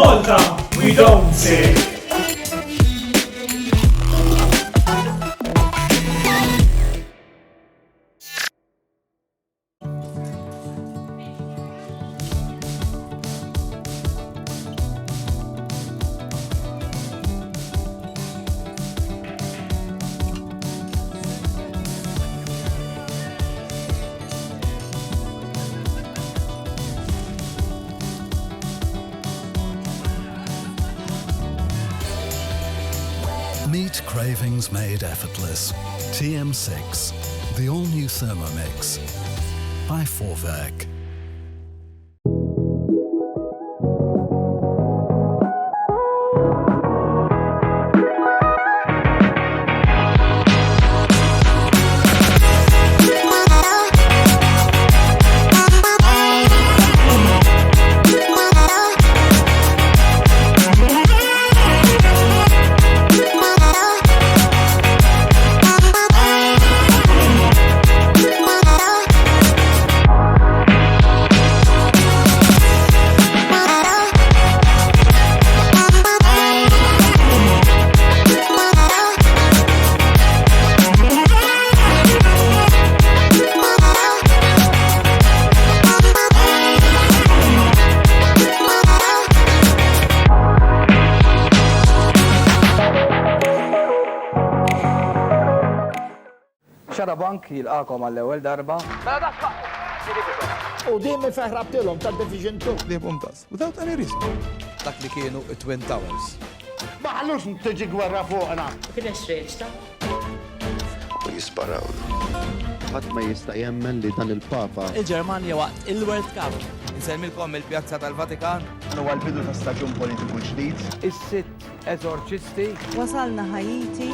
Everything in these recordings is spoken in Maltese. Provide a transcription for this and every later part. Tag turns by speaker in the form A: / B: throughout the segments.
A: Malta, we don't say.
B: Meet cravings made effortless. TM6, the all-new Thermomix by Vorwerk.
C: Xarabank jilqakom għall-ewwel darba.
D: U dimmi feħrabtilhom tad-deficientu.
E: They bumped us without any reason.
F: Dak li kienu Twin Towers.
D: Ma ħallux tiġi gwerra fuqna.
G: Kien estreċta.
H: U jisparaw. Ħadd ma jista' jemmen li dan il-Papa
I: Il-Ġermanja waqt il-World Cup.
F: Nsemmilkom il-Pjazza tal-Vatikan.
E: Huwa l-bidu ta' staġun politiku ġdid.
C: Is-sitt eżorċisti.
G: Wasalna Ħajiti.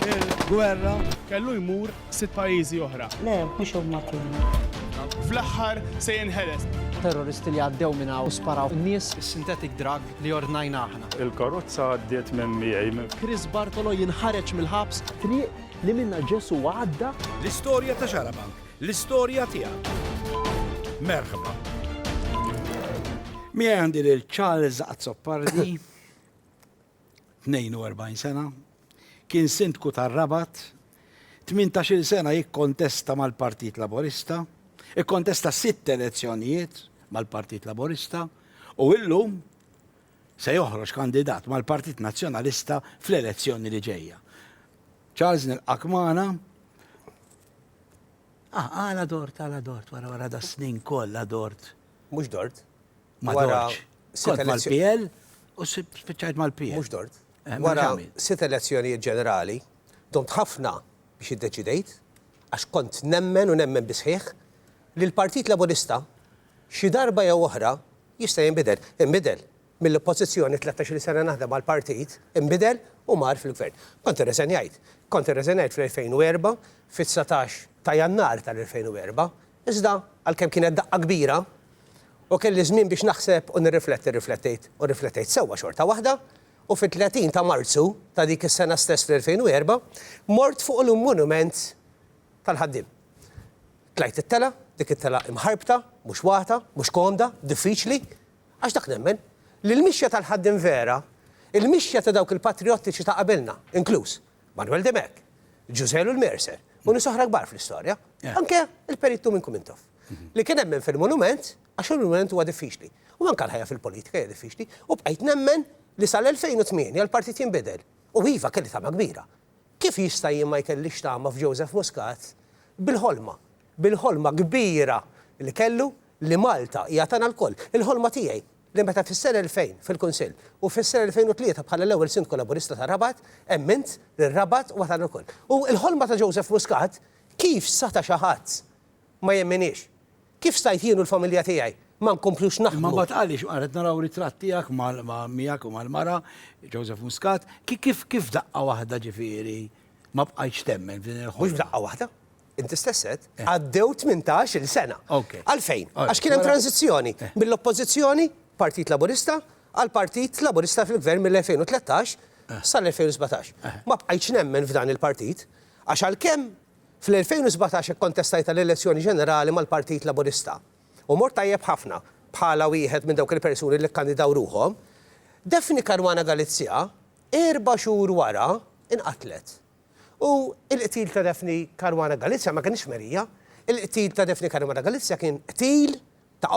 F: Il-gwerra.
J: kellu jmur 6 pajjiżi oħra.
G: Le, mhux huma kienu.
J: Fl-aħħar se jinħeles.
I: Terroristi li għaddew minn hawn u sparaw in-nies is-synthetic drug li ordnajna aħna.
J: Il-karozza għaddiet minn miegħi.
I: Chris Bartolo jinħareġ mill-ħabs.
D: Triq li minna ġesu għadda.
K: L-istorja ta' Xarabank, l-istorja tiegħek. Merħba. Mi għandi lil Charles Azzopardi, 42 sena, kien sindku tar-Rabat, 18 sena jikkontesta mal-Partit Laburista, ikkontesta 6 elezzjonijiet mal-Partit Laburista u illum se joħroġ kandidat mal-Partit Nazzjonalista fl-elezzjoni li ġejja. Charles nil-Akmana, għala dort, wara da snin kollha dort.
F: Mhux dort.
K: Ma dortx. Kont mal-PL u spiċċajt mal-PL.
F: Mhux dort. Wara 6 elezzjonijiet ġenerali, domt ħafna biex iddeċidejt, għax kont nemmen u nemmen bisħiħ li l-Partit Laburista xi darba jew oħra jista' jinbidel. Inbidel mill-oppożizzjoni 13 sena naħdem mal-partit, inbidel u mar fil-gvern. Kont irreżenjajt fl-2004, fit-19 ta' Jannar tal-2004, iżda għalkemm kienet daqqa kbira u kelli żmien biex naħseb u nirriflettejt sewwa xorta waħda. U fit-30 ta' Marzu ta' dik is-sena stess fl-2004 mort fuq il-monument tal-ħaddim. Tlajt it-tela, dik it-tela imħarbta, mhux waħda, mhux komda, diffiċli, għax dak nemmen li l-mixja tal-ħaddim vera, il-mixja ta' dawk il-patriottiċi ta' qabilna, inkluż Manuel Demek, Ġużelu l-Mercer, u nies oħra kbar fl-istorja, anke il-perittu minn Kumintof. Li kien nemmen fil-monument għax il-monument huwa diffiċli. U anke l-ħajja fil-politika hija diffiċli, u bqajt nemmen li sal-2008 l-partit jinbidel. U iva kelli tama kbira. Kif jista' jien ma jkellix tama f'Joseph Muscat bil-ħolma kbira li kellu li Malta hija tagħna l-koll. Il-ħolma tiegħi li meta fis-sena 2000 fil-Kunsill u fis-sena 2003 bħala l-ewwel sindku Laburista ta' Rabat, emmint li Rabat huwa tagħna l-koll. U l-ħolma ta' Joseph Muscat kif sata xi ħadd ma jemminix. Kif stajt jienu l-familja tiegħi ma nkomplux naħdmu.
K: Ma batqalix, għaret naraw ritratt tiegħek ma' miegħek u mal-mara, Joseph Muscat, kif daqqa waħda ġifieri ma bqajtx temmen f'din il-ħolma.
F: Mhux daqqa waħda. Inti stesset għaddew 18 sena. Għalfejn? Għax kien hemm tranzizzjoni mill-oppożizzjoni Partit Laburista għal Partit Laburista fil-Gvern mill-2013 sal-2017. Ma bqajtx nemmen f'dan il-partit għax għalkemm fl-2017 kontestajt l-elezzjoni ġenerali mal-Partit Laburista. U mort tajjeb ħafna bħala wieħed minn dawk il-persuni li kkandidaw ruhom, Defni Karwana Galizja 4 xhur wara inqatlet. U il-qtil ta' Defni Karwana Galizja ma kienx merija, il-qtil ta' Defni Karwana Galizja kien qtil ta'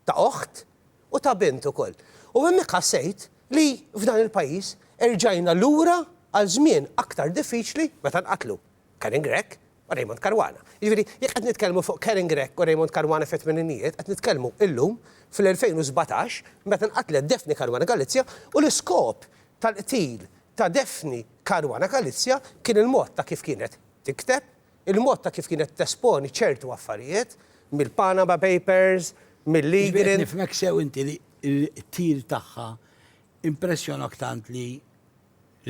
F: ta' oħt u ta' bint ukoll. U hemmhekk ħassejt li f'dan il-pajjiż erġajna lura għal żmien aktar diffiċli meta nqatlu Karen Grek u Raymond Karwana. Jiġifieri, jekk qed nitkellmu fuq Karen Grek u Raymond Karwana fit-tmeninijiet, qed nitkellmu illum fil-2017 meta nqatlet Defni Karwana Galizja u l-iskop tal-qtil ta' Defni Karwana Galizja kien il-mod ta' kif kienet tikteb, il-mod ta' kif kienet tesponi ċertu affarijiet mill-Panama Papers, mill-Ligrin.
K: Nifmek sew inti li il-tir tagħha impressjonak tant li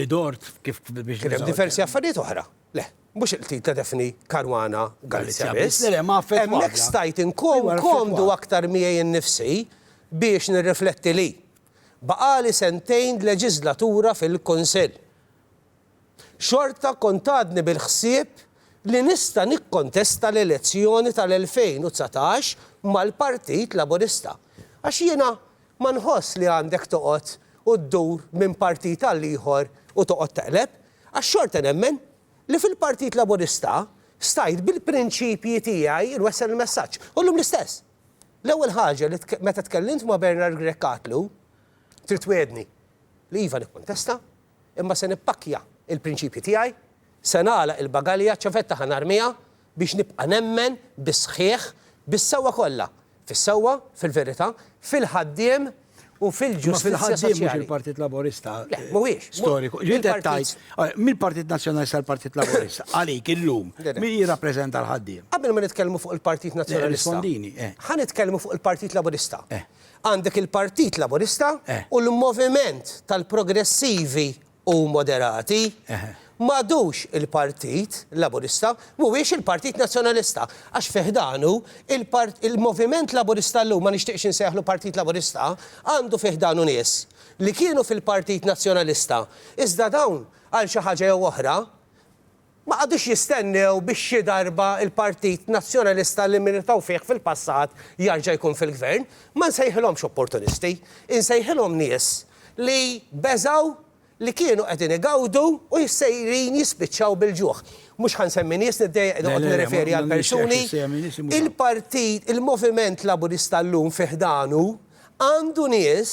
K: dort kif biex.
F: Kien hemm diversi affarijiet oħra. Le, mhux il-qtil ta' Defni Karwana Galizja biss. Hemmhekk stajt inkomdu aktar miegħi innifsi biex nirrifletti li baqali 2 snin leġislatura fil-Kunsill. Xorta kontadni bil-ħsieb li nista' nikkontesta l-elezzjoni tal-2019 mal-Partit Laburista. Għax jiena ma nħoss li għandek toqgħod u ddur minn partit għal ieħor u toqgħod taqleb, għax xorta nemmen li fil-Partit Laburista stajt bil-prinċipji tiegħi nwessel il-messaġġ. Ullum l-istess. L-ewwel ħaġa li meta tkellimt ma' Bernard Grekkatlu trid twedni li iva nikkontesta, imma se nippakkja il-prinċipji tiegħi, se nagħlaq il-bagalja ċavetta ħanarmija biex nibqa' nemmen bisħieħ bis-sewwa kollha, fis-sewwa, fil-verità, fil-ħaddiem u fil-ġustizzja soċjali.
K: Mhux il-Partit Laburista.
F: Mhuwiex.
K: Storiku. Mill-Partit Nazzjonalista l-Partit Laburista. Għalik illum min jirrappreżenta l-ħaddiem.
F: Qabel ma nitkellmu fuq il-Partit Nazzjonalista. Ħa nitkellmu fuq il-Partit Laburista. Għandek il-Partit Laburista u l-moviment tal-progressivi u moderati madux il-Partit Laburista, mhuwiex il-Partit Nazzjonalista, għax fiħdanu il-moviment Laburista llum ma nixtieqx insejħlu Partit Laburista, għandu fiħdanu nies li kienu fil-Partit Nazzjonalista. Iżda dawn għal xi ħaġa jew oħra ma għadux jistennew biex xi darba il-Partit Nazzjonalista li militaw fih fil-passat jarġa' jkun fil-gvern, ma nsejħilhomx opportunisti, insejħilhom nies li beżaw li kienu qegħdin igawdu u jissejrin jispiċċaw bil-ġuħ. Mhux ħansemmi nies niddejjaq noqgħod nirreferi għal persuni. Il-partit, il-moviment Laburista llum fiħdanu għandu nies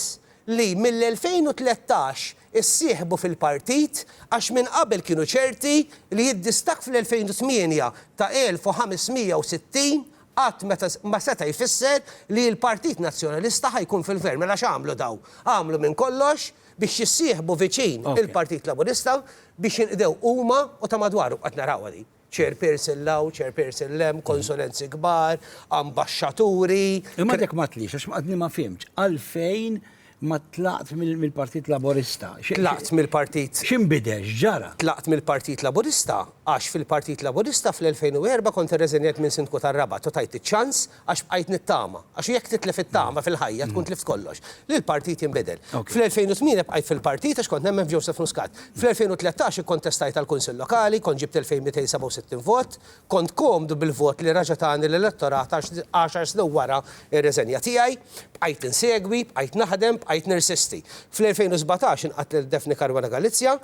F: li mill-2013 issieħbu fil-partit għax minn qabel kienu ċerti li jiddistak fl-2008 ta' 1560 qatt ma seta' jfisser li l-Partit Nazzjonalista ħajkun fil-gvern. Mela x'għamlu daw? Għamlu minn kollox biex jissieħbu viċin il-Partit Laburista biex jinqdew huma u ta' madwaru qed narawha di. Chairperson law, chairperson lem, konsulenzi kbar, ambasċaturi.
K: Imma dek ma tlix, għax ma fimx. Għalfejn ma tlaqt mill-Partit Laburista.
F: Tlaqt mill-Partit.
K: X'inbidex ġara?
F: Tlaqt mill-Partit Laburista għax fil-Partit Laburista fl-2004 kont irreżenjat minn Sindku tar-Rabat u tajt iċ-ċans għax bqajt nittama. Għax jekk titlef it-tama fil-ħajja tkun tlift kollox. Li l-partit jinbidel. Fl-2008 bqajt fil-partit għax kont nemmen f'Joseph Muscat. Fl-2013 ikkontestajt għall-Kunsill Lokali, kont ġibt 2267 vot, kont komdu bil-vot li raġa' tagħni l-elettorat 10 snin wara ir-reżenja tiegħi, bqajt insegwi, bqajt naħdem, bqajt nirsisti. Fl-2017 inqatlet Defni Karwana Galizja,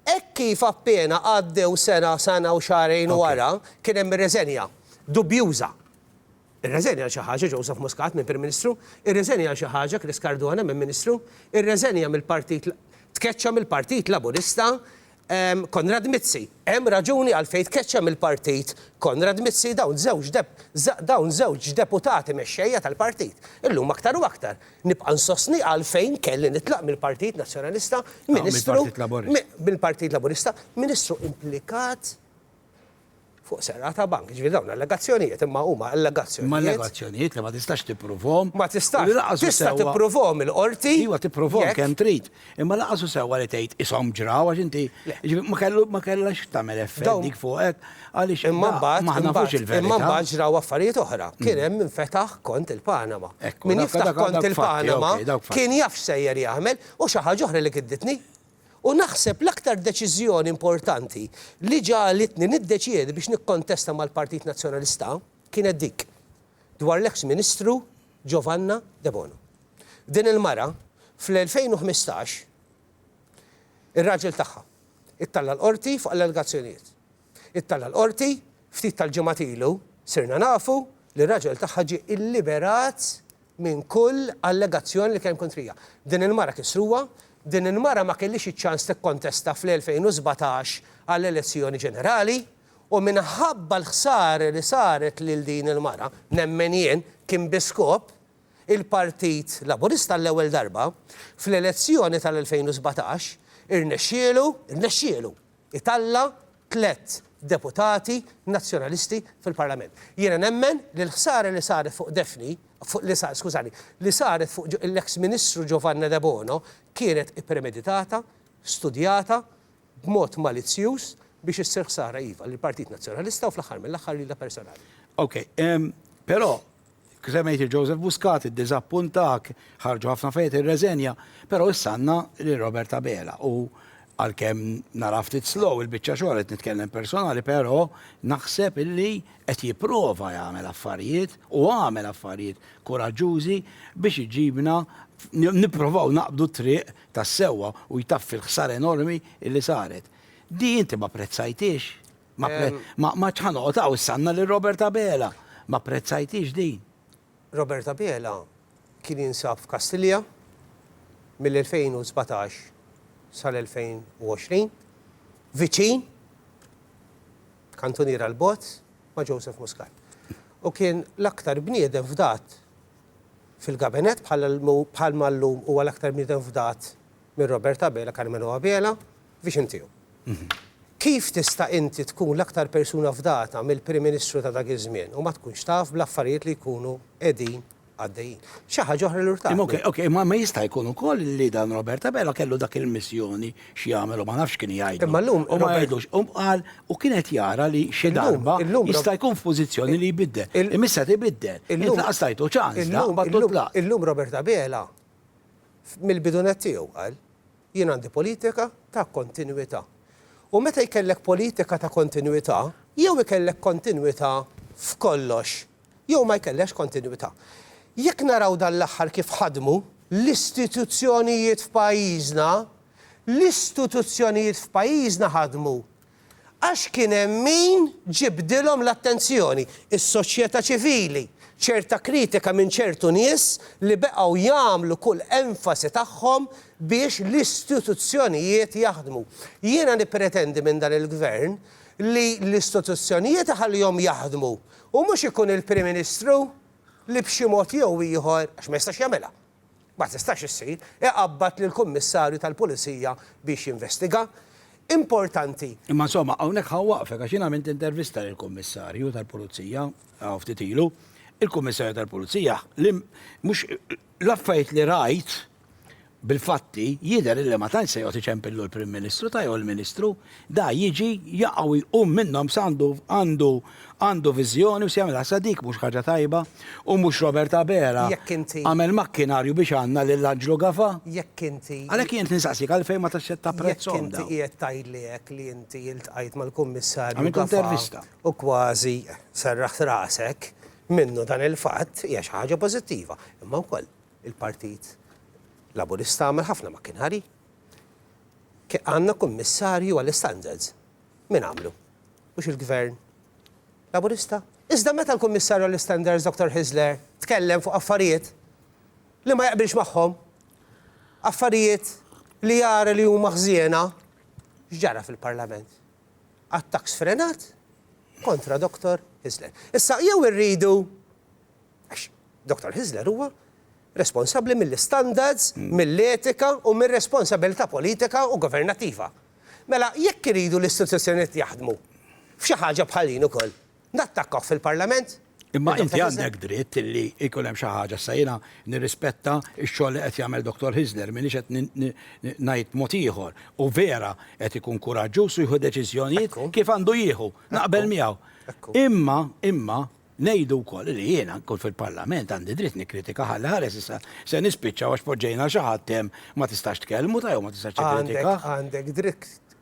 F: hekk kif appena għaddew sena u xahrejn wara kien hemm ir-reżenja dubjuża. Ir-reżenja xi ħaġa Joseph Muscat minn Prim Ministru, ir-reżenja xi ħaġa Chris Cardona minn Ministru, ir-reżenja mill-Partit tkeċċa mill-Partit Laburista Konrad Mizzi. Hemm raġuni għalfejn tkeċċa mill-Partit Konrad Mizzi dawn żewġ deputati mexxejja tal-partit. Illum aktar u aktar nibqa' nsostni għalfejn kelli nitlaq mill-Partit Nazzjonalista Ministru mill-Partit Laburista, Ministru implikat fuq serrata bank, ġifieri dawn allegazzjonijiet imma huma allegazzjonijiet.
K: Ma allegazzjonijiet li ma tistax tipprovhom.
F: Ma tistax. Tista' tipprovhom il-qorti.
K: Iwa tipprovhom kemm trid. Imma laqasu sewwa li tgħid ishom ġraw għax inti ma kellax tagħmel effett dik fuqek għaliex
F: imma mbagħad ġraw affarijiet oħra. Kien hemm infetaħ kont il-Panama. Min jiftaħ kont il-Panama kien jaf x'sejjer jagħmel u xi ħaġa oħra li kidditni. U naħseb l-aktar deċiżjoni importanti li ġalitni niddeċiedi biex nikkontesta mal-Partit Nazzjonalista kienet dik dwar l-eks Ministru Giovanna De Bono. Din il-mara fl-2015 ir-raġel tagħha ittalla l-qorti fuq l-allegazzjonijiet. Ittalla l-qorti ftit tal-ġimgħat ilu sirna nafu li r-raġel tagħha ġie illiberat minn kull allegazzjoni li kemm kontrija. Din il-mara kisruha, din il-mara ma kellix iċ-ċans tikkontesta fl-2017 għall-elezzjoni ġenerali u minħabba l-ħsara li saret lil din il-mara, nemmen jien kien biskop il-Partit Laburista l-ewwel darba fl-elezzjoni tal-2017 irnexxielu italla 3 deputati nazzjonalisti fil-Parlament. Jiena nemmen li l-ħsara li saret fuq Defni, li saret fuq l-ex Ministru Giovanna De Bono kienet ippremeditata, studjata, b'mod malizzjuż biex issir ħsara iva lill-Partit Nazzjonalista u fl-aħħar mill-aħħar lilha personali.
K: Ok, però semmejt Joseph Muscat, id-dizappuntak, ħarġu ħafna fejt ir-reżenja, però issanna li Roberta Bela u għalkemm nara ftit slow il-biċċa xogħol qed nitkellem personali, però naħseb illi qed jipprova jagħmel affarijiet u għamel affarijiet koraġġużi biex iġibna nipprovaw naqbdu triq tas-sewwa u jtaffi l-ħsar enormi illi saret. Di inti ma prezzajtix, ma ċħanoqtaw issanna li Roberta Bela, ma prezzajtix din.
F: Roberta Bela kien jinsab f'Kastilja mill-2017 sal-2020, viċin, kantoniera l-bot ma' Joseph Muscat. U kien l-aktar bniedem fdat fil-gabinet bħal mallum u l-aktar bniedem fdat minn Roberta Bela, Carmelo Bela, viċin tiegħu. Kif tista' inti tkun l-aktar persuna fdata mill-Prim Ministru ta' dak iż-żmien u ma tkunx taf bl-affarijiet li jkunu qegħdin għaddejjin. Xi ħaġa oħra l urtaq.
K: Ok, ma jista' jkun ukoll li dan Roberta Bela kellu dak il-missjoni xi jagħmel u ma nafx kien jgħidu.
F: Imma llum
K: u ma jgħidux qal u kienet jara li xi darba jista' jkun f'pożizzjoni li jbiddel. Imissa tibiddel. Inti laqstajtu ċans.
F: Illum Roberta Bela mill-bidunet tiegħu qal jien għandi politika ta' kontinwità. U meta jkellek politika ta' kontinwità, jew ikellek kontinwità f'kollox, jew ma jkellekx kontinwità. Jekk naraw dan l-aħħar kif ħadmu l-istituzzjonijiet f'pajjiżna ħadmu. Għax kien hemm min ġibdilhom l-attenzjoni, is-soċjetà ċivili, ċerta kritika minn ċertu nies li beqgħu jagħmlu kull enfasi tagħhom biex l-istituzzjonijiet jaħdmu. Jiena nippretendi minn dan il-gvern li l-istituzzjonijiet ħallihom jaħdmu u mhux ikun il-Prim Ministru li b'xi mod jew ieħor għax ma jistax jagħmilha. Ma tistax issir iqabbad lill-Kummissarju tal-Pulizija biex jinvestiga. Importanti.
K: Imma insomma, hawnhekk ħawwaqfek għax jiena għamilt intervista lill-Kummissarju tal-Pulizija ftit ilu. Il-Kummissarju tal-Pulizija li mhux l-affarijiet li rajt bil-fatti jidher li ma tantx se jgħod iċempillu l-Prim Ministru ta' jew il-Ministru, da jiġi jaqgħu jqum minnhom għandu viżjoni u se jagħmilha sadik mhux ħaġa tajba u mhux Roberta Bela għamel makkinarju biex għandna lil Anġlu Gafa.
F: Jekk inti.
K: Għalhekk jien ninsaqsik għalfejn ma taxxetta prezzhom
F: dawn. Jekk inti qiegħed tgħidlek li inti iltqajt mal-Kummissarju
K: Għamilt intervista.
F: U kważi serraħt rasek minnu dan il-fatt hija xi ħaġa pożittiva. Imma wkoll il-Partit Laburista għamel ħafna makkinari. Għandna kummissarju għall-standards. Min għamlu? Mhux il-Gvern Laburista? Iżda meta l-Kummissarju għall-standards Dr. Hisler tkellem fuq affarijiet li ma jaqbilx magħhom, affarijiet li jara li huma ħżiena, x'ġara fil-Parlament? Attakk sfrenat kontra Dr. Hisler. Issa jew irridu għax Dr. Hisler huwa responsabbli mill-standards, mill-etika u mill-responsabilità politika u governattiva. Mela, jekk iridu l-istituzzjonijiet jaħdmu f'xi ħaġa bħalin ukoll, nattakkaw fil-Parlament.
K: Imma inti għandek dritt li jkun hemm xi ħaġa sa jiena nirrispetta x-xogħol li qed jagħmel Dr. Hisler m'iniex qed ngħid mod ieħor u vera qed ikun kuraġġuż u jieħu deċiżjonijiet kif għandu jieħu, naqbel miegħu. Imma ngħidu wkoll li jiena nkun fil-Parlament għandi dritt nikkritika ħalli ħares issa se nispiċċaw għax poġġejna xi ħadd hemm ma tistax tkellmu ta' jew ma tistax tikkritikah.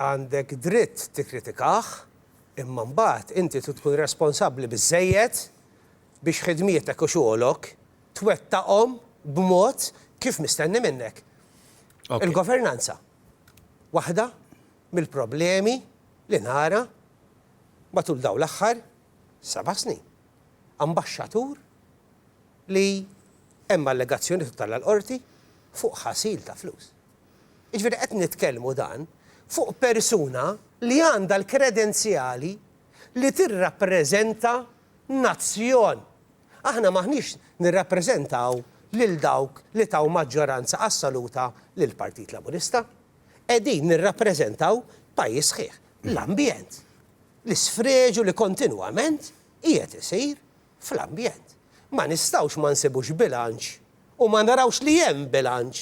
F: Għandek dritt tikkritikah, imma mbagħad inti tkun responsabbli biżżejjed biex ħidmietek u xogħolok twettaqhom b'mod kif mistenni minnek. Il-governanza. Waħda mill-problemi li nara matul daw l-aħħar 7 snin. Ambaxxatur li hemm allegazzjoni tal-qorti fuq ħasil ta' flus. Iġveri qed nitkellmu dan fuq persuna li għandha l-kredenzjali li tirrappreżenta nazzjon. Aħna maħniex nirrappreżentaw lil dawk li taw maġġoranza assoluta lil Partit Laburista. Qegħdin nirrappreżentaw pajjiż sħiħ, l-ambjent. L-isfreġu li kontinwament qiegħed isir fl-ambjent. Ma nistgħux ma nsibux bilanċ u ma narawx li hemm bilanċ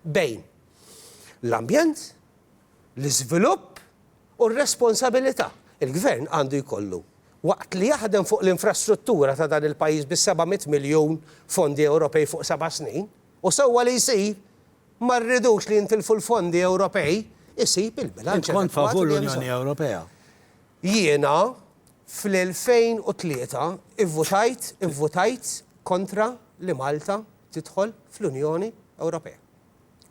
F: bejn l-ambjent, l-iżvilupp u r-responsabilità. Il-gvern għandu jkollu waqt li jaħdem fuq l-infrastruttura ta' dan il-pajjiż bis-700 miljun fondi Ewropej fuq 7 snin u sewwa li jsir ma rridux li jintilfu l-fondi Ewropej isib il-bilanċ.
K: Kont favur l-Unjoni Ewropea.
F: Jiena fl-2003 ivvutajt kontra li Malta tidħol fl-Unjoni Ewropea.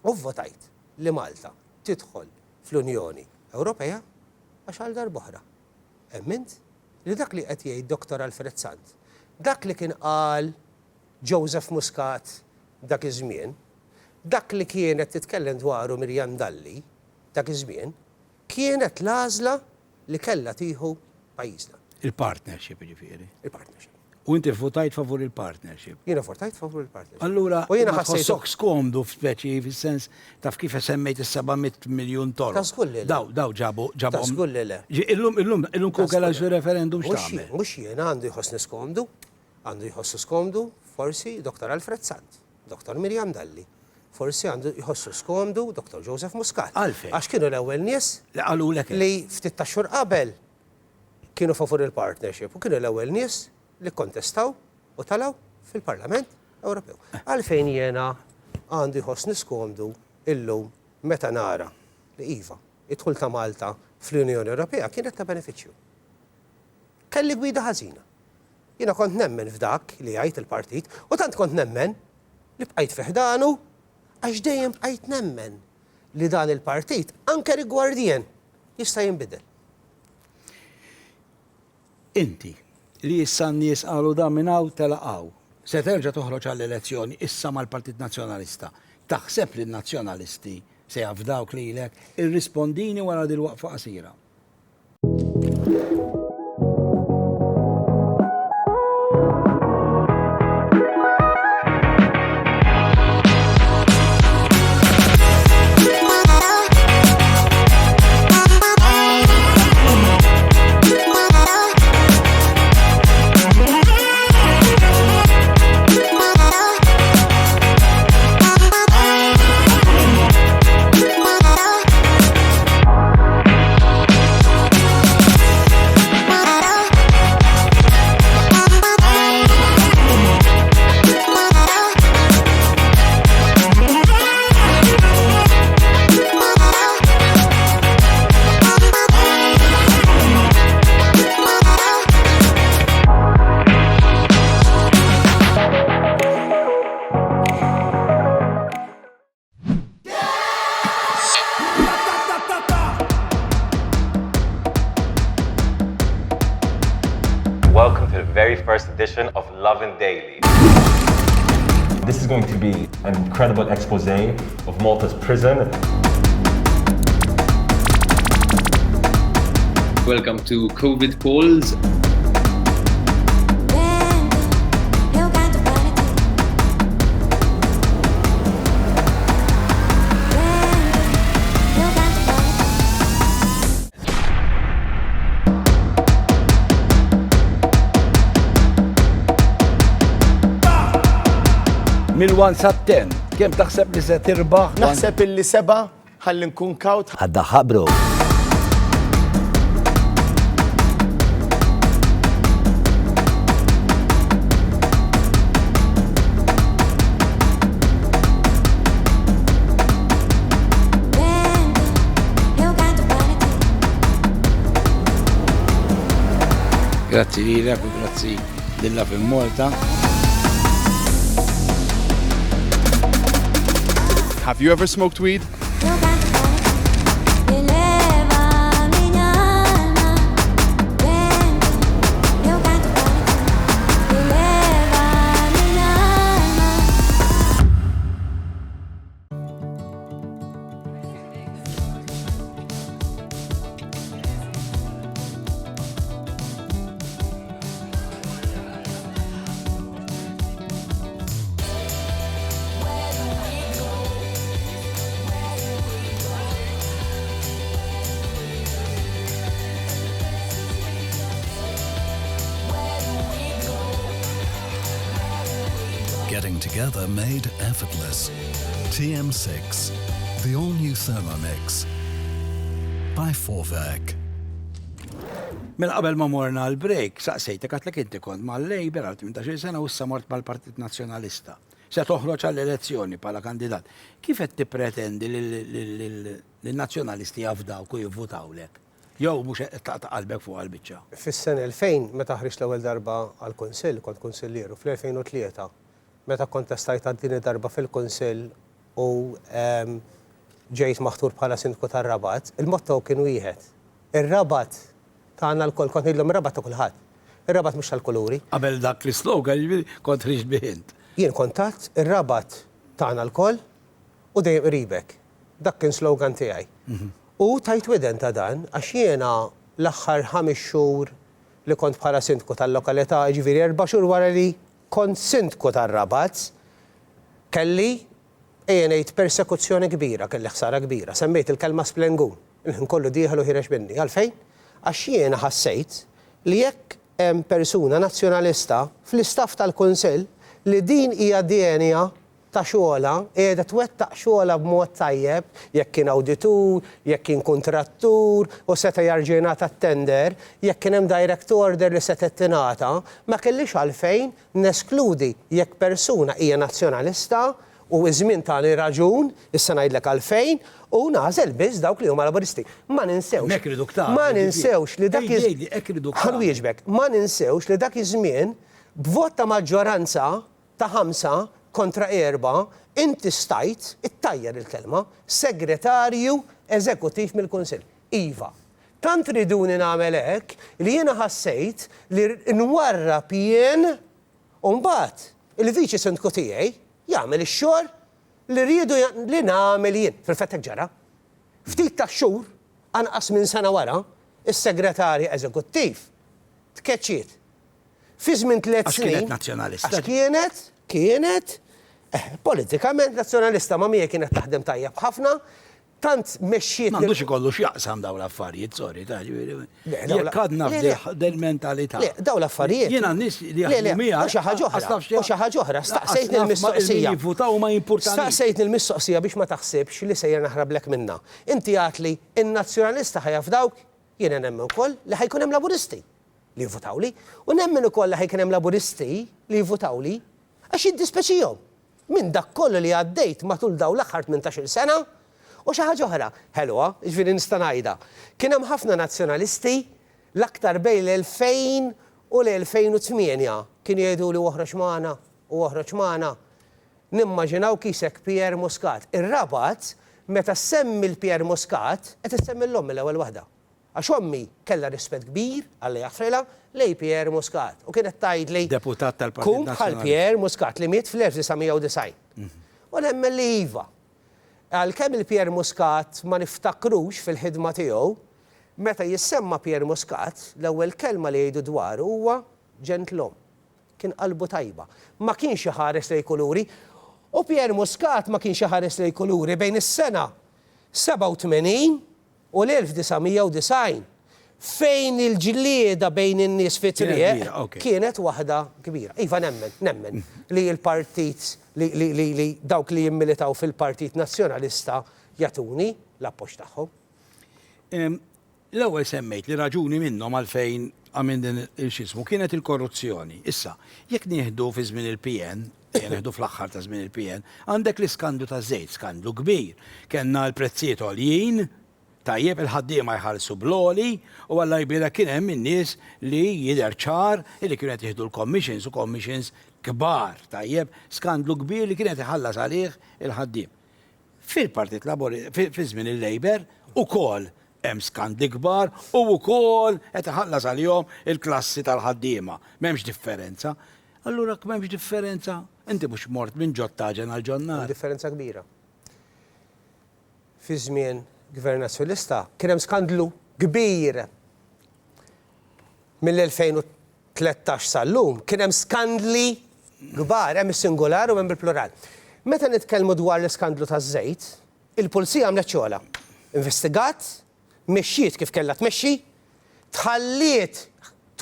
F: U votajt li Malta tidħol fl-Unjoni Ewropea għax għal darb'oħra. Emmint li dak li qed jgħid Dr. Alfred Sant, dak li kien qal Joseph Muscat dak iż-żmien, dak li kienet titkellem dwaru Mirjam Dalli dak iż-żmien, kienet l-għażla li kellha tieħu pajjiżna.
K: Il-partnership ġifieri.
F: Il-partnership.
K: U inti votajt favur il-partnership.
F: Jiena votajt favur il-partnership.
K: Allura,
F: ma
K: tħossok skomdu f'speċi fis-sens taf kif semmejt is-700 miljun $. Daw ġabu.
F: Taskulli le.
K: Illum kukela xi referendum x'tagħmel.
F: Mhux jiena għandu jħossni skomdu, għandu jħossu skomdu forsi Dr. Alfred Sant, Dr. Mirjam Dalli. Forsi għandu jħossu skomdu Dr. Joseph Muscat.
K: Għalfejn.
F: Għax kienu l-ewwel nies li ftit ta' xhur qabel kienu favur il-partnership u kienu l-ewwel nies li kontestaw u talaw fil-Parlament Ewropew. Għalfejn jiena għandu jħossni skomdu illum meta nara li iva idħul ta' Malta fl-Unjoni Ewropea kienet ta' benefiċċju. Kelli gwida ħażina. Jiena kont nemmen f'dak li jgħid il-partit u tant kont nemmen li bqajt fiħdanu għax dejjem bqajt nemmen li dan il-partit anke rigwardien jista' jinbidel.
K: Inti li issa n-nies qalu dan minn hawn telaqgħu. Se terġa' toħroġ għall-elezzjoni issa mal-Partit Nazzjonalista. Taħseb li n-nazzjonalisti se jafdawk lilek irrispondini wara dil-waqfa qasira.
L: Welcome to the very first edition of Lovin' Daily. This is going to be an incredible expose of Malta's prison.
M: Welcome to COVID Calls.
K: Mil-1 sa 10, kemm taħseb li se tirbaħ?
D: Naħseb illi 7 ħalli nkun kawt.
K: Għaddaħħaq bro. Grazzi lilek u grazzi lilha fin-Malta.
J: Have you ever smoked weed?
B: Getting together made effortless. TM6, the all-new Thermomix. By Vorwerk.
K: Mela qabel ma morna l-break, saqsejtek għatlek inti kont mal-Labor għal 18 sena u issa mort mal-Partit Nazzjonalista. Se toħroġ għall-elezzjoni bħala kandidat. Kif qed tippretendi li-nazzjonalisti jafdawk u jivvutawlek? Jew mhux qed taqta' qalbek fuq għall-biċċa.
F: Fis-sena 2000 meta ħriġt l-ewwel darba għall-Kunsill, kont kunsillieru fl-2003. Meta kontestajt din darba fil-Kunsill u ġejt maħtur bħala sindku tar-Rabat, il-motto kien wieħed. Ir-Rabat tagħna l-kol kont ngħidlhom ir-Rabat ta' kulħadd. Ir-Rabat mhux tal-kuluri.
K: Qabel dak l-slogan kont ħriġt bihint.
F: Jien Kuntatt, ir-Rabat tagħna l-kol u dejjem qribek. Dak kien slogan tiegħi. U tajt widen ta' dan għax jiena l-aħħar 5 xhur li kont bħala sindku tal-lokalità, ġifieri 4 xhur wara li kont sindku tar-Rabat, kelli ngħid persekuzzjoni kbira, kelli ħsara kbira. Semmejt il-kelma splengun, il-ħin dieħel u ħirex minni. Għalfejn? Għax jiena ħassejt li jekk hemm persuna nazzjonalista fl-istaff tal-Kunsill li din hija DNA ta' xogħla, qiegħda twettaq xogħla b'mod tajjeb, jekk kien awditur, jekk kien kontrattur u seta' jarġinata t-tender, jekk kien hemm direct order li seta' tingħata, ma kellix għalfejn neskludi jekk persuna hija nazzjonalista u iż-żmien tagħni raġun, issa ngħidlek għalfejn, u nażel biss dawk li huma laboristi. Ma ninsewx. Ma ninsewx li dak ħanwieġbek, ma ninsewx li dak iż-żmien b'vot ta' maġġoranza ta' 5 kontra 4, inti stajt, ittajjar il-kelma, segretarju eżekutiv mill-Kunsill. Iva. Tant riduni nagħmel hekk li jiena ħassejt li nwarrab jien u mbagħad il-viċi sindku tiegħi jagħmel ix-xogħol li rridu li nagħmel jien. Fil-fett hekk ġara. Ftit ta' xhur anqas minn sena wara, is-segretarju eżekuttiv tkeċċiet. Fi żmien 3 snin.
K: Kienet nazzjonalista.
F: Għax kienet politikament nazzjonalista ma mija kienet taħdem tajjeb ħafna, tant mexxiet.
K: M'għandux ikollu x'jaqsam dawn l-affarijiet, sorry, jekk għadna f'dil-mentalità.
F: Le, dawn l-affarijiet.
K: Jiena n-nies li jaħdmu miegħek.
F: U xi ħaġa oħra, staqsejt il-mistoqsija.
K: Jivvutaw ma importanti.
F: Staqsejt il-mistoqsija biex ma taħsibx li sejjer naħrablek minnha. Inti għad li in-nazzjonalista ħajafdawk, jiena nemmen ukoll li ħajkun hemm laburisti li jivvutaw li, u nemmen ukoll li ħajkun hemm laburisti li jivvutaw li għax jiddispeċihom minn dak kollu li għaddejt matul daw l-aħħar 18 sena u xi ħaġa oħra ħelwa, ġifieri nista' ngħidha. Kien hemm ħafna nazzjonalisti l-aktar bejn l-2000 u l-2008 kien jgħidu li oħroġ magħna u oħroġ magħna. Nimmaġinaw kisek Pierre Muscat. Ir-Rabat meta semmi l-Pierre Muscat qed issemmi l-omm l-ewwel waħda. Għax ommi kellha rispett kbir għalli jaħfrilha lej Pierre Muscat. U kienet tgħidli
K: deputat tal-Partit
F: Nazzjonali. Kum bħal Pierre Muscat li miet fl-1990. U nemmen li iva. Għalkemm il-Pierre Muscat ma niftakrux fil-ħidma tiegħu, meta jissemma Pierre Muscat, l-ewwel kelma li jgħidu dwaru huwa ġentlom. Kien qalbu tajba. Ma kienx ħares lej kuluri. U Pierre Muscat ma kienx ħares lej kuluri bejn is-sena 87 u l-1990 fejn il-ġlieda bejn in-nies fi triq kienet waħda kbira. Iva nemmen li l-partit li dawk li jimmilitaw fil-Partit Nazzjonalista jagħtuni l-appoġġ tagħhom.
K: L-ewwel semmejt li raġuni minnhom għalfejn għamil din il-xismu kienet il-korruzzjoni. Issa, jekk nieħdu fi żmien il-PN, nieħdu fl-aħħar ta' żmien il-PN, għandek l-iskandlu ta' żejt, skandlu kbir. Kenna l-prezzijiet għoljin, tajjeb il-ħaddiema jħallsu bloli u għalla jbira kien hemm in-nies li jidher ċar li kienet jieħdu l-commissions u commissions kbar, tajjeb skandlu kbir li kienet iħallas għalih il-ħaddiem. Fil-Partit Laburista, fi żmien il-Labor, ukoll hemm skandli kbar u wkoll qed iħallas għalihom il-klassi tal-ħaddiema. M'hemmx differenza. Allura m'hemmx differenza, inti mhux mort minn ġod taġen għal ġonnar.
F: Differenza kbira. Fi żmien Gvern Nazzjonalista kien hemm skandlu kbir. Mill-2013 sal-lum kien hemm skandli kbar, hemm is-singular u hemm bil-plural. Meta nitkellmu dwar l-iskandlu taż-żejt, il-pulizija għamlet xogħla. Investigat, mexxiet kif kellha tmexxi, tħalliet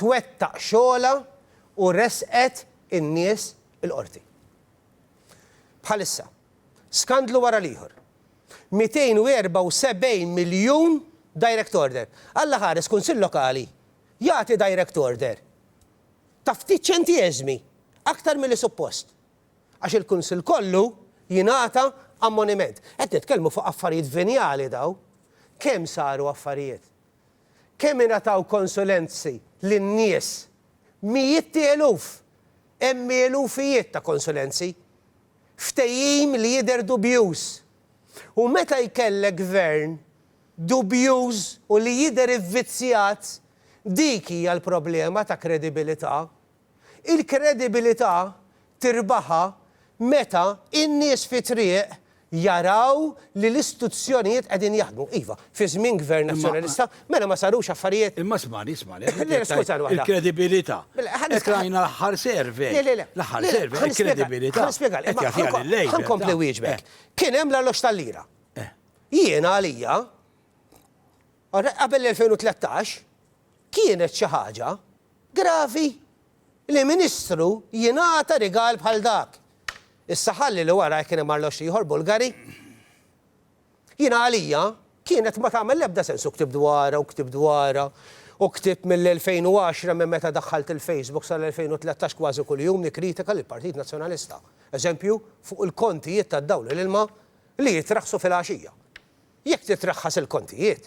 F: twettaq xogħla u resqet in-nies il-qorti. Bħalissa, skandlu wara l-ieħor. 274 miljun direct order. Alla ħares kunsill lokali jagħti direct order. Ta' ftit ċentieżmi aktar milli suppost. Għax il-kunsill kollu jingħata ammoniment. Qed nitkellmu fuq affarijiet venjali daw. Kemm saru affarijiet? Kemm ingħataw konsulenzi lin-nies? Mijiet eluf. Hemm elufijiet ta' konsulenzi. Ftehim li jidher dubjuż. U meta jkellek gvern dubjuż u li jidher ivvizzjat, dik hija l-problema ta' kredibilità. Il-kredibilità tirbaħa meta in-nies fi triq jaraw li l-istituzzjonijiet qegħdin jaħdmu. Iva, fi żmien Gvern Nazzjonalista, mela ma sarux affarijiet.
K: Imma smani. Il-kredibilità. Ekrajna l-aħħar survey. L-aħħar survey, il-kredibilità. Qed jagħtiha lil-lejl.
F: Ħankompli wieġbek. Kien hemm l-allox tal-lira. Jiena għalija, qabel l-2013, kienet xi ħaġa gravi li ministru jingħata rigal bħal dak. Issa ħalli li wara kien hemm arlox ieħor Bulgari. Jiena għalija kienet ma tagħmel l-ebda sens u ktib dwarha u ktib mill-2010 minn meta daħħalt il-Facebook sal-2013 kważi kuljum nikkritika lill-Partit Nazzjonalista. Eżempju, fuq il-kontijiet tad-dawl l-ilma li jitraħħsu fil-għaxija. Jekk titraħħas il-kontijiet,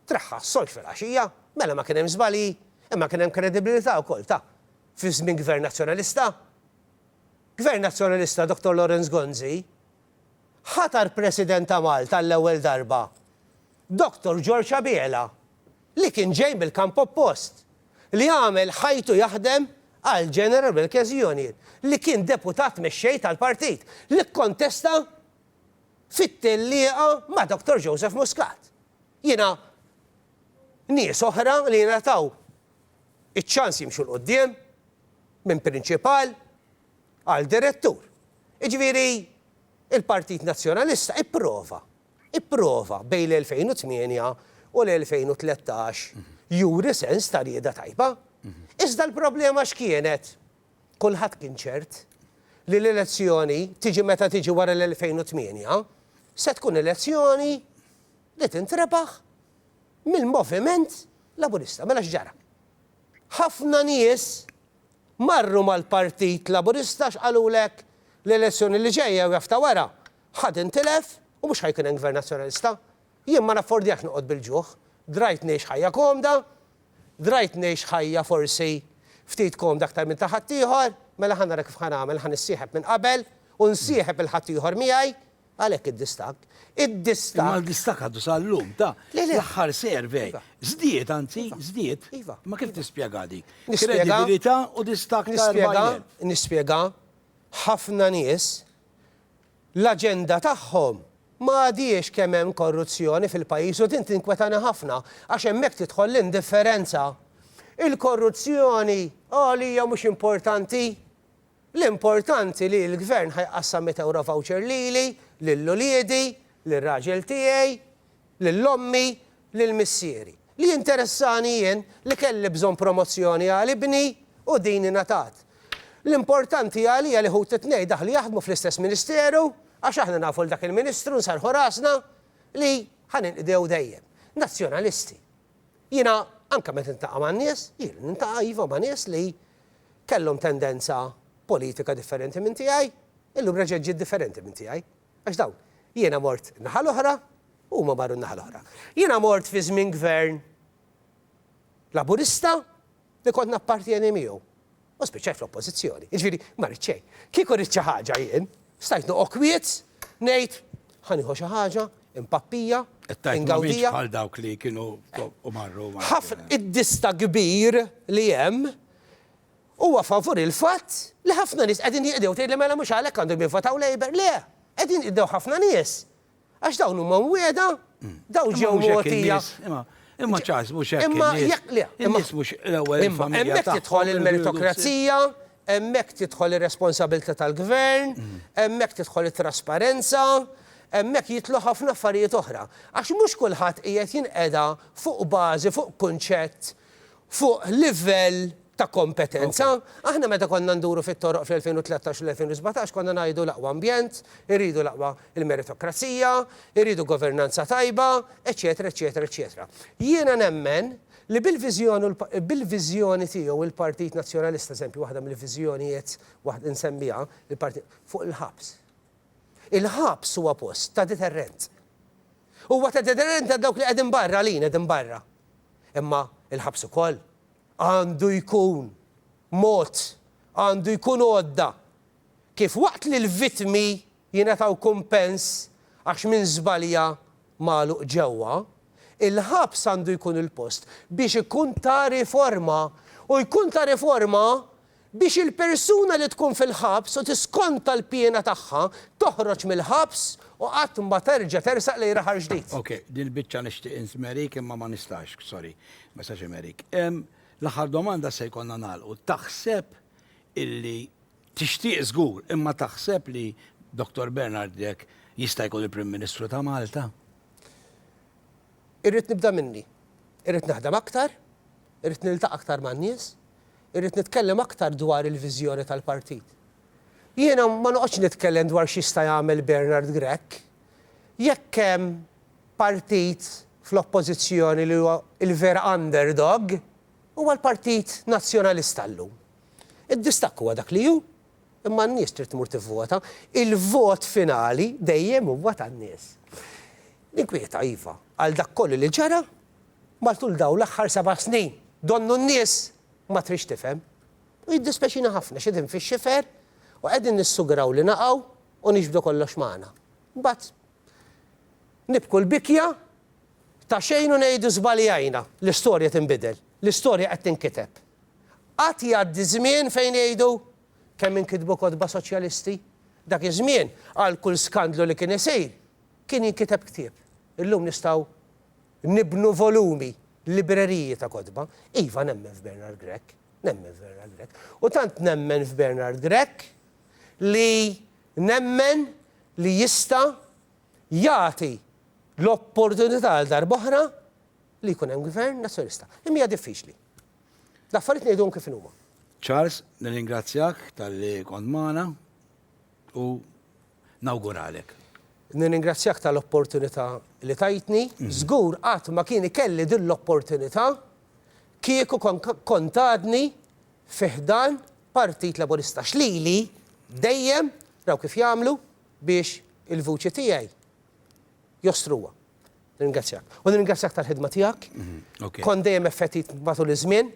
F: traħħas fil-għaxija, mela ma kien hemm żbalji, imma kien hemm kredibilità wkoll ta' fi żmien Gvern Nazzjonalista. Gvern Nazzjonalista Dr. Lawrence Gonzi ħatar President ta' Malta l-ewwel darba Dr. George Abiela li kien ġej bil-kamp oppost li għamel ħajtu jaħdem għal General Milkers Union li kien deputat mexxej tal-partit li kkontesta fit-tellieqa ma' Dr. Joseph Muscat. Jiena nies oħra li jingħataw iċ-ċans jimxu l-qudiem minn prinċipal għal direttur. Iġifieri il-Partit Nazzjonalista ipprova bejn l-2008 u l-2013 juri sens ta' rieda tajba. Iżda l-problema x'kienet? Kulħadd kien ċert li l-elezzjoni tiġi meta tiġi wara l-2008 se tkun elezzjoni li tintrebaħ mill-moviment Laburista. Mela x'ġara? Ħafna nies marru mal-Partit Laburista x'qalulek l-elezzjoni li ġejja u jafta wara ħad intilef u mhux ħajkun hemm Gvern Nazzjonalista. Jien ma naffordjax noqgħod bil-ġuħ, drajt ngħix ħajja komda, drajt ngħix ħajja forsi ftit komda aktar minn ta' ħadd ieħor, mela ħanara kif ħanagħmel ħanissieħeb minn qabel u nsieħeb il-ħadd ieħor miegħi għalhekk id-distak.
K: Imma l-distak għaddu sal-lum ta' l-aħħar survey. Żdied anzi, żdied. Ma kif tispjega dik? Kredibilità u distak ta'
F: Nispjega ħafna nies l-aġenda tagħhom ma għadiex kemm hemm korruzzjoni fil-pajjiż u din tinkwetani ħafna għax hemmhekk tidħol l-indifferenza. Il-korruzzjoni għalija mhux importanti. L-importanti li l-gvern ħajqassam 100 euro voucher lili, lill-uliedi, lir-raġel tiegħi, lill-ommi, lill-missieri. Li interessani jien li kelli bżonn promozzjoni għal ibni u din ingħatat. L-importanti għalija li hu titnej daħli jaħdmu fl-istess ministeru għax aħna nafu l dak il-ministru nsarħu rasna li ħaninqdew dejjem. Nazzjonalisti. Jiena anke meta nintaqa' man nies, jien nintaqa' iva ma' nies li kellhom tendenza politika differenti minn tiegħi, illum reġeġġi differenti minn tiegħi. Għax dawn, jiena mort naħa l-oħra u ma marru naħa l-oħra. Jiena mort fi żmien gvern Laburista li kont nappartieni miegħu. U spiċċaj fl-oppożizzjoni. Jiġifieri ma rrid xejn. Kieku rrid xi ħaġa jien, stajt noqgħod kwiet, ngħid ħaniħu xi ħaġa, impappija,
K: Tajt ma
F: ingawdija.
K: bħal dawk li kienu u marru.
F: Ħafna id-dista kbir li hemm huwa favur il-fatt li ħafna nies qegħdin jiqdew tgħid mela mhux għalhekk għandhom jivvotaw Labour. Le, qegħdin jiqdew ħafna nies. Għax dawn huma mwieda, daw ġew mogħtija.
K: Imma ċas, mhux hekk.
F: Imma jekk le.
K: In-nies mhux l-ewwel familja.
F: Hemmhekk tidħol il-meritokrazija, hemmhekk tidħol ir-responsabilità tal-gvern, hemmhekk tidħol it-trasparenza, hemmhekk jitlu ħafna affarijiet oħra. Għax mhux kulħadd qiegħed jinqeda fuq bażi, fuq kunċett, fuq livell ta' kompetenza. Aħna meta konna nduru fit-toroq fl-2013 u l-2017 konna ngħidu l-aqwa ambjent, irridu l-aqwa il-meritokrazija, irridu governanza tajba, eċetera, eċetera, eċetera. Jiena nemmen li bil-viżjoni tiegħu il-Partit Nazzjonalista, eżempju, waħda mill-viżjonijiet waħda nsemmija il-Partit fuq il-ħabs. Il-ħabs huwa post ta' deterrent. Huwa ta' deterrent ta' dawk li qegħdin barra lin qegħdin barra. Imma il-ħabs ukoll għandu jkun mod, għandu jkun għodda. Kif waqt li l-vitmi jingħataw kumpens għax minn żbalja magħluq ġewwa, il-ħabs għandu jkun il-post biex ikun ta' riforma u jkun ta' riforma biex il-persuna li tkun fil-ħabs u tiskonta l-pjena tagħha toħroġ mill-ħabs u qatt ma terġa' tersaq lejn raħar ġdid.
K: Ok, din biċċa nixtieq insmerik imma ma nistax, sorry, ma sax emerik. L-aħħar domanda se jkollna nagħlqu. Taħseb illi tixtieq żgur, imma taħseb li Dr. Bernardek jista' jkun il-Prim Ministru ta' Malta?
F: Irrid nibda minni. Irrid naħdem aktar, irrid niltaq aktar man-nies, irrid nitkellem aktar dwar il-viżjoni tal-partit. Jiena ma noqgħodx nitkellem dwar x'jista' jagħmel Bernard Grech. Jekk hemm partit fl-oppożizzjoni li huwa il-vera underdog, huwa l-Partit Nazzjonalista llum. Id-distakk huwa dak li hu, imma n-nies trid tmur tivvota, il-vot finali dejjem huwa tan-nies. Ninkwieta iva, għal dak kollu li ġara, maltul daw l-aħħar 7 snin, donnu n-nies ma trix tifhem. U jiddispeċina ħafna x'edin fix-xifer u qegħdin nissugraw li naqgħu u nixbdu kollox magħna. Mbagħad nibku l-bikja ta' xejn u ngħidu żbaljajna, l-istorja tinbidel. L-istorja qed tinkiteb. Qatt jgħaddi żmien fejn jgħidu kemm inkitbu kotba soċjalisti. Dak iż-żmien għal kull skandlu li kien isir kien jinkiteb ktieb. Illum nistgħu nibnu volumi, libreriji ta' kotba. Iva nemmen f'Bernard Grech, nemmen f'Bernard Grech. U tant nemmen f'Bernard Grech li nemmen li jista' jagħti l-opportunità għal darb'oħra li jkun hemm gvern nazzjonalista. Imma hija diffiċli. L-affarijiet ngħidhom kif huma.
K: Charles, nirringrazzjak tal-li kont magħna u nawguralek.
F: Nirringrazzjak tal-opportunità li tajtni. Żgur qatt ma kien ikelli din l-opportunità kieku kont għadni fih dan Partit Laburista xlili dejjem raw kif jagħmlu biex il-vuċi tiegħi jostruwa. Nirringrazzjak. U nirringrazzjak tal-ħidma tiegħek. Kont dejjem effettit matul iż-żmien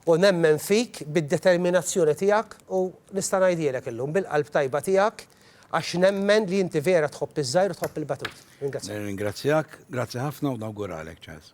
F: u nemmen fik bid-determinazzjoni tiegħek u nista' ngħidilek illum bil-qalb tajba tiegħek għax nemmen li inti vera tħobb iż-żgħir u tħobb il-batut.
K: Nirringrazzjak, grazzi ħafna u nawguralek, Charles.